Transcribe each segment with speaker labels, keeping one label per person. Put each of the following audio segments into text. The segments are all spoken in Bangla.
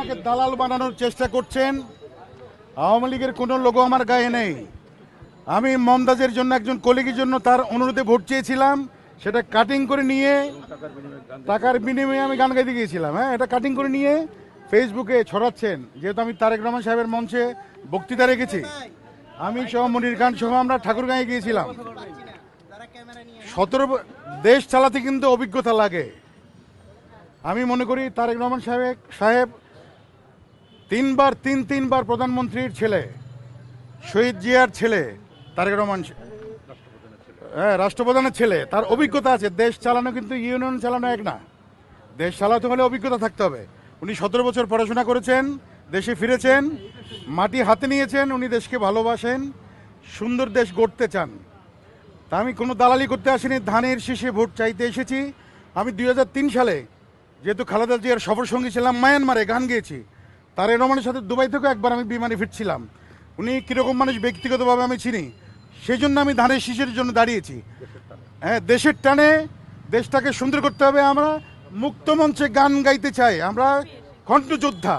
Speaker 1: আমাকে দালাল বানানোর চেষ্টা করছেন। আওয়ামী লীগের কোনো লোগো আমার গায়ে নেই। আমি মমতাজের জন্য, একজন কলিগের জন্য তার অনুরোধে ভোট চেয়েছিলাম, সেটা কাটিং করে নিয়ে, টাকার বিনিময়ে আমি গান গাইতে গিয়েছিলাম। হ্যাঁ, এটা কাটিং করে নিয়ে ফেসবুকে ছড়াচ্ছেন। যেহেতু আমি তারেক রহমান সাহেবের মঞ্চে বক্তৃতা রেখেছি, আমি সহ মনির খান সহ আমরা ঠাকুরগাঁয়ে গিয়েছিলাম। 17 দেশ চালাতে কিন্তু অভিজ্ঞতা লাগে। আমি মনে করি তারেক রহমান সাহেব তিনবার প্রধানমন্ত্রীর ছেলে, শহীদ জিয়ার ছেলে, তারেক রহমান রাষ্ট্রপ্রধানের ছেলে, তার অভিজ্ঞতা আছে। দেশ চালানো কিন্তু ইউনিয়ন চালানো এক না, দেশ চালাতে হলে অভিজ্ঞতা থাকতে হবে। উনি 17 বছর পড়াশোনা করেছেন, দেশে ফিরেছেন, মাটি হাতে নিয়েছেন, উনি দেশকে ভালোবাসেন, সুন্দর দেশ গড়তে চান। তা আমি কোনো দালালি করতে আসিনি, ধানের শীষে ভোট চাইতে এসেছি। আমি 2003 সালে যেহেতু খালেদা জিয়ার সফরসঙ্গী ছিলাম, মায়ানমারে গান গেয়েছি। তারেক রহমানের সাথে দুবাই থেকে একবার আমি বিমানে ফিরছিলাম। উনি কীরকম মানুষ ব্যক্তিগতভাবে আমি চিনি, সেই জন্য আমি ধানের শীষের জন্য দাঁড়িয়েছি। হ্যাঁ, দেশের টানে দেশটাকে সুন্দর করতে হবে। আমরা মুক্ত মঞ্চে গান গাইতে চাই, আমরা কণ্ঠযোদ্ধা,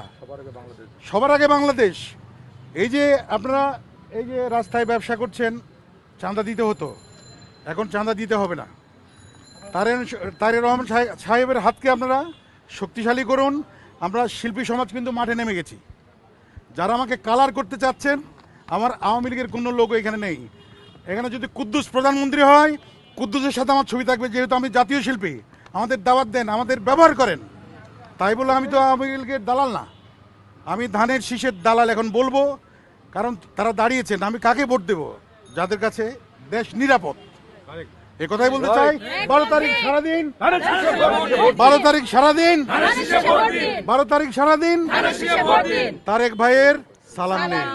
Speaker 1: সবার আগে বাংলাদেশ। এই যে আপনারা এই যে রাস্তায় ব্যবসা করছেন, চাঁদা দিতে হতো, এখন চাঁদা দিতে হবে না। তারেক রহমান সাহেবের হাতকে আপনারা শক্তিশালী করুন। আমরা শিল্পী সমাজ কিন্তু মাঠে নেমে গেছি। যারা আমাকে কালার করতে চাচ্ছেন, আমার আওয়ামী লীগের কোনো লোক এখানে নেই। এখানে যদি কুদ্দুস প্রধানমন্ত্রী হয়, কুদ্দুসের সাথে আমার ছবি থাকবে, যেহেতু আমি জাতীয় শিল্পী। আমাদের দাওয়াত দেন, আমাদের ব্যবহার করেন। তাই বলে আমি তো আওয়ামী লীগের দালাল না, আমি ধানের শীষের দালাল। এখন বলবো, কারণ তারা দাঁড়িয়েছেন, আমি কাকে ভোট দেব? যাদের কাছে দেশ নিরাপদ। এ কথাই বলতে চাই। 12 তারিখ সারাদিন, 12 তারিখ সারাদিন, 12 তারিখ সারাদিন তারেক ভাইয়ের সালাম নেই।